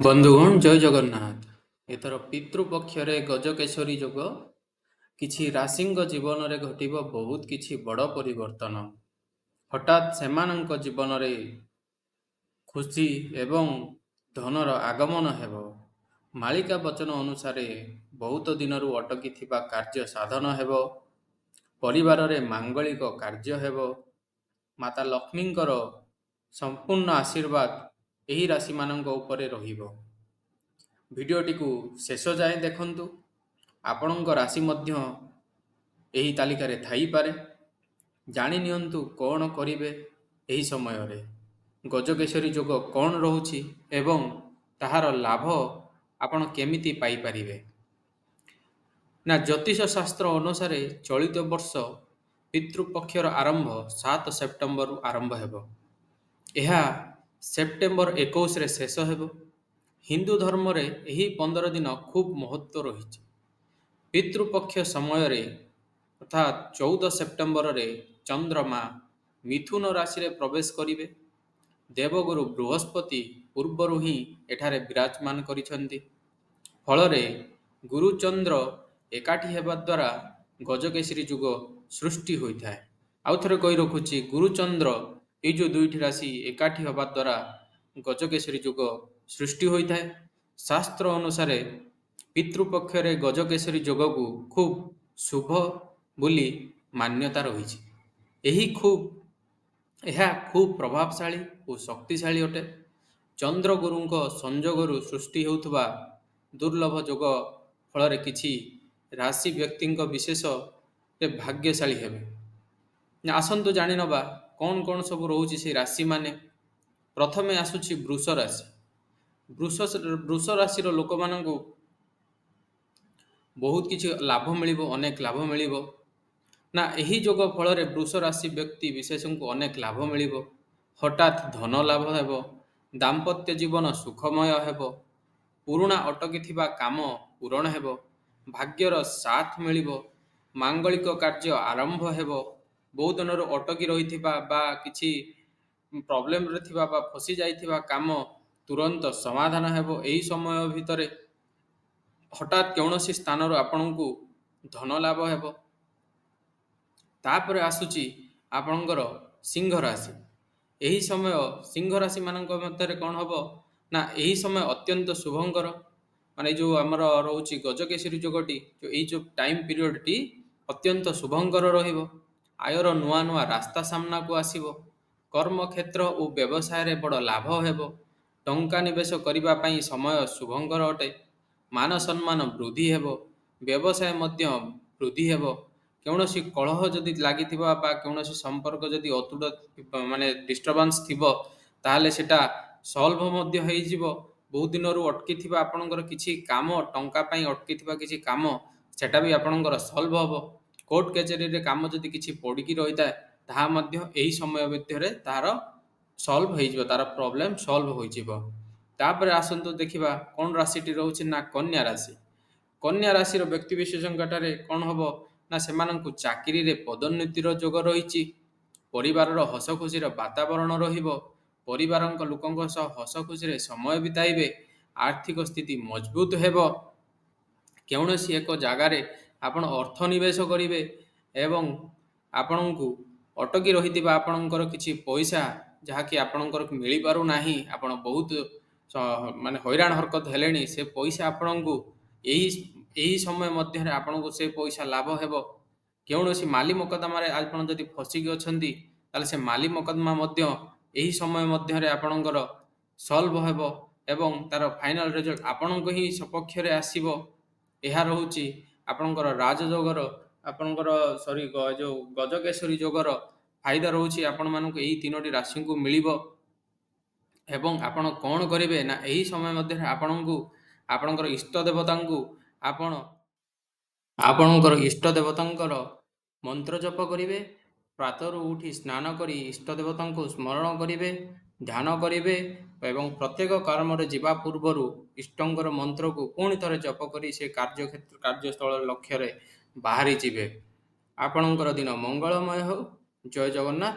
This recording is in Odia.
ବନ୍ଧୁଗଣ ଜୟ ଜଗନ୍ନାଥ। ଏଥର ପିତୃପକ୍ଷରେ ଗଜକେଶରୀ ଯୋଗ କିଛି ରାଶିଙ୍କ ଜୀବନରେ ଘଟିବ ବହୁତ କିଛି ବଡ଼ ପରିବର୍ତ୍ତନ। ହଠାତ୍ ସେମାନଙ୍କ ଜୀବନରେ ଖୁସି ଏବଂ ଧନର ଆଗମନ ହେବ। ମାଳିକା ବଚନ ଅନୁସାରେ ବହୁତ ଦିନରୁ ଅଟକିଥିବା କାର୍ଯ୍ୟ ସାଧନ ହେବ। ପରିବାରରେ ମାଙ୍ଗଳିକ କାର୍ଯ୍ୟ ହେବ। ମାତା ଲକ୍ଷ୍ମୀଙ୍କର ସମ୍ପୂର୍ଣ୍ଣ ଆଶୀର୍ବାଦ ଏହି ରାଶିମାନଙ୍କ ଉପରେ ରହିବ। ଭିଡ଼ିଓଟିକୁ ଶେଷ ଯାଏଁ ଦେଖନ୍ତୁ। ଆପଣଙ୍କ ରାଶି ମଧ୍ୟ ଏହି ତାଲିକାରେ ଥାଇପାରେ। ଜାଣି ନିଅନ୍ତୁ କ'ଣ କରିବେ ଏହି ସମୟରେ। ଗଜକେଶରୀ ଯୋଗ କ'ଣ ରହୁଛି ଏବଂ ତାହାର ଲାଭ ଆପଣ କେମିତି ପାଇପାରିବେ। ନା ଜ୍ୟୋତିଷ ଶାସ୍ତ୍ର ଅନୁସାରେ ଚଳିତ ବର୍ଷ ପିତୃପକ୍ଷର ଆରମ୍ଭ 7 ସେପ୍ଟେମ୍ବରରୁ ଆରମ୍ଭ ହେବ। ଏହା ସେପ୍ଟେମ୍ବର 21ରେ ଶେଷ ହେବ। ହିନ୍ଦୁ ଧର୍ମରେ ଏହି 15 ଦିନ ଖୁବ୍ ମହତ୍ତ୍ୱ ରହିଛି। ପିତୃପକ୍ଷ ସମୟରେ ଅର୍ଥାତ୍ 14 ସେପ୍ଟେମ୍ବରରେ ଚନ୍ଦ୍ରମା ମିଥୁନ ରାଶିରେ ପ୍ରବେଶ କରିବେ। ଦେବଗୁରୁ ବୃହସ୍ପତି ପୂର୍ବରୁ ହିଁ ଏଠାରେ ବିରାଜମାନ କରିଛନ୍ତି। ଫଳରେ ଗୁରୁଚନ୍ଦ୍ର ଏକାଠି ହେବା ଦ୍ୱାରା ଗଜକେଶରୀ ଯୁଗ ସୃଷ୍ଟି ହୋଇଥାଏ। ଆଉ ଥରେ କହି ରଖୁଛି, ଗୁରୁଚନ୍ଦ୍ର ଏଇ ଯେଉଁ ଦୁଇଟି ରାଶି ଏକାଠି ହେବା ଦ୍ୱାରା ଗଜକେଶରୀ ଯୁଗ ସୃଷ୍ଟି ହୋଇଥାଏ। ଶାସ୍ତ୍ର ଅନୁସାରେ ପିତୃପକ୍ଷରେ ଗଜକେଶରୀ ଯୋଗକୁ ଖୁବ୍ ଶୁଭ ବୋଲି ମାନ୍ୟତା ରହିଛି। ଏହା ଖୁବ୍ ପ୍ରଭାବଶାଳୀ ଓ ଶକ୍ତିଶାଳୀ ଅଟେ। ଚନ୍ଦ୍ରଗୁରୁଙ୍କ ସଂଯୋଗରୁ ସୃଷ୍ଟି ହେଉଥିବା ଦୁର୍ଲଭ ଯୋଗ ଫଳରେ କିଛି ରାଶି ବ୍ୟକ୍ତିଙ୍କ ବିଶେଷରେ ଭାଗ୍ୟଶାଳୀ ହେବେ। ଆସନ୍ତୁ ଜାଣିନେବା କ'ଣ କ'ଣ ସବୁ ରହୁଛି ସେହି ରାଶିମାନେ। ପ୍ରଥମେ ଆସୁଛି ବୃଷ ରାଶି। ବୃଷ ରାଶିର ଲୋକମାନଙ୍କୁ ବହୁତ କିଛି ଲାଭ ମିଳିବ, ଅନେକ ଲାଭ ମିଳିବ। ନା ଏହି ଯୋଗ ଫଳରେ ବୃଷ ରାଶି ବ୍ୟକ୍ତି ବିଶେଷଙ୍କୁ ଅନେକ ଲାଭ ମିଳିବ। ହଠାତ୍ ଧନ ଲାଭ ହେବ। ଦାମ୍ପତ୍ୟ ଜୀବନ ସୁଖମୟ ହେବ। ପୁରୁଣା ଅଟକିଥିବା କାମ ପୂରଣ ହେବ। ଭାଗ୍ୟର ସାଥ ମିଳିବ। ମାଙ୍ଗଳିକ କାର୍ଯ୍ୟ ଆରମ୍ଭ ହେବ। ବହୁ ଦିନରୁ ଅଟକି ରହିଥିବା ବା କିଛି ପ୍ରୋବ୍ଲେମରେ ଥିବା ବା ଫସି ଯାଇଥିବା କାମ ତୁରନ୍ତ ସମାଧାନ ହେବ। ଏହି ସମୟ ଭିତରେ ହଠାତ୍ କୌଣସି ସ୍ଥାନରୁ ଆପଣଙ୍କୁ ଧନ ଲାଭ ହେବ। ତାପରେ ଆସୁଛି ଆପଣଙ୍କର ସିଂହ ରାଶି। ଏହି ସମୟ ସିଂହ ରାଶିମାନଙ୍କ ମଧ୍ୟରେ କ'ଣ ହେବ ନା ଏହି ସମୟ ଅତ୍ୟନ୍ତ ଶୁଭଙ୍କର। ମାନେ ଯେଉଁ ଆମର ରହୁଛି ଗଜକେଶରୀ ଯୋଗଟି, ଏଇ ଯେଉଁ ଟାଇମ୍ ପିରିୟଡ଼ଟି ଅତ୍ୟନ୍ତ ଶୁଭଙ୍କର ରହିବ। ଆୟର ନୂଆ ନୂଆ ରାସ୍ତା ସାମ୍ନାକୁ ଆସିବ। କର୍ମକ୍ଷେତ୍ର ଓ ବ୍ୟବସାୟରେ ବଡ଼ ଲାଭ ହେବ। ଟଙ୍କା ନିବେଶ କରିବା ପାଇଁ ସମୟ ଶୁଭଙ୍କର ଅଟେ। ମାନ ସମ୍ମାନ ବୃଦ୍ଧି ହେବ। ବ୍ୟବସାୟ ମଧ୍ୟ ବୃଦ୍ଧି ହେବ। କୌଣସି କଳହ ଯଦି ଲାଗିଥିବା ବା କୌଣସି ସମ୍ପର୍କ ଯଦି ଅତୁଟ ମାନେ ଡିଷ୍ଟର୍ବାନ୍ସ ଥିବ, ତାହେଲେ ସେଟା ସଲ୍ଭ ମଧ୍ୟ ହେଇଯିବ। ବହୁତ ଦିନରୁ ଅଟକିଥିବା ଆପଣଙ୍କର କିଛି କାମ, ଟଙ୍କା ପାଇଁ ଅଟକିଥିବା କିଛି କାମ, ସେଟା ବି ଆପଣଙ୍କର ସଲ୍ଭ ହେବ। କୋର୍ଟ କଚେରୀରେ କାମ ଯଦି କିଛି ପଡ଼ିକି ରହିଥାଏ, ତାହା ମଧ୍ୟ ଏହି ସମୟ ଭିତରେ ତାହାର ସଲ୍ଭ ହେଇଯିବ, ତାର ପ୍ରୋବ୍ଲେମ୍ ସଲ୍ଭ ହୋଇଯିବ। ତାପରେ ଆସନ୍ତୁ ଦେଖିବା କ'ଣ ରାଶିଟି ରହୁଛି ନା କନ୍ୟା ରାଶି। କନ୍ୟା ରାଶିର ବ୍ୟକ୍ତିବିଶେଷଙ୍କଠାରେ କ'ଣ ହେବ ନା ସେମାନଙ୍କୁ ଚାକିରିରେ ପଦୋନ୍ନତିର ଯୋଗ ରହିଛି। ପରିବାରର ହସ ଖୁସିର ବାତାବରଣ ରହିବ। ପରିବାରଙ୍କ ଲୋକଙ୍କ ସହ ହସ ଖୁସିରେ ସମୟ ବିତାଇବେ। ଆର୍ଥିକ ସ୍ଥିତି ମଜବୁତ ହେବ। କୌଣସି ଏକ ଜାଗାରେ ଆପଣ ଅର୍ଥ ନିବେଶ କରିବେ ଏବଂ ଆପଣଙ୍କୁ ଅଟକି ରହିଥିବା ଆପଣଙ୍କର କିଛି ପଇସା ଯାହାକି ଆପଣଙ୍କର ମିଳିପାରୁନାହିଁ, ଆପଣ ବହୁତ ମାନେ ହଇରାଣ ହରକତ ହେଲେଣି, ସେ ପଇସା ଆପଣଙ୍କୁ ଏହି ସମୟ ମଧ୍ୟରେ ଆପଣଙ୍କୁ ସେ ପଇସା ଲାଭ ହେବ। କୌଣସି ମାଲି ମକଦ୍ଦମାରେ ଆପଣ ଯଦି ଫସିକି ଅଛନ୍ତି, ତାହେଲେ ସେ ମାଲି ମକଦ୍ଦମା ମଧ୍ୟ ଏହି ସମୟ ମଧ୍ୟରେ ଆପଣଙ୍କର ସଲ୍ଭ ହେବ ଏବଂ ତାର ଫାଇନାଲ ରେଜଲ୍ଟ ଆପଣଙ୍କ ହିଁ ସପକ୍ଷରେ ଆସିବ। ଏହା ରହୁଛି ଆପଣଙ୍କର ରାଜଯୋଗର ଯେଉଁ ଗଜକେଶରୀ ଯୋଗର ଫାଇଦା ରହୁଛି ଆପଣମାନଙ୍କୁ ଏହି 3ଟି ରାଶିଙ୍କୁ ମିଳିବ। ଏବଂ ଆପଣ କ'ଣ କରିବେ ନା ଏହି ସମୟ ମଧ୍ୟରେ ଆପଣଙ୍କର ଇଷ୍ଟ ଦେବତାଙ୍କୁ ଆପଣଙ୍କର ଇଷ୍ଟ ଦେବତାଙ୍କର ମନ୍ତ୍ର ଜପ କରିବେ। ପ୍ରାତରୁ ଉଠି ସ୍ନାନ କରି ଇଷ୍ଟ ଦେବତାଙ୍କୁ ସ୍ମରଣ କରିବେ, ଧ୍ୟାନ କରିବେ ଏବଂ ପ୍ରତ୍ୟେକ କର୍ମରେ ଯିବା ପୂର୍ବରୁ ଇଷ୍ଟଙ୍କର ମନ୍ତ୍ରକୁ ପୁଣି ଥରେ ଜପ କରି ସେ କାର୍ଯ୍ୟସ୍ଥଳ ଲକ୍ଷ୍ୟରେ ବାହାରି ଯିବେ। ଆପଣଙ୍କର ଦିନ ମଙ୍ଗଳମୟ ହେଉ। ଜୟ ଜଗନ୍ନାଥ।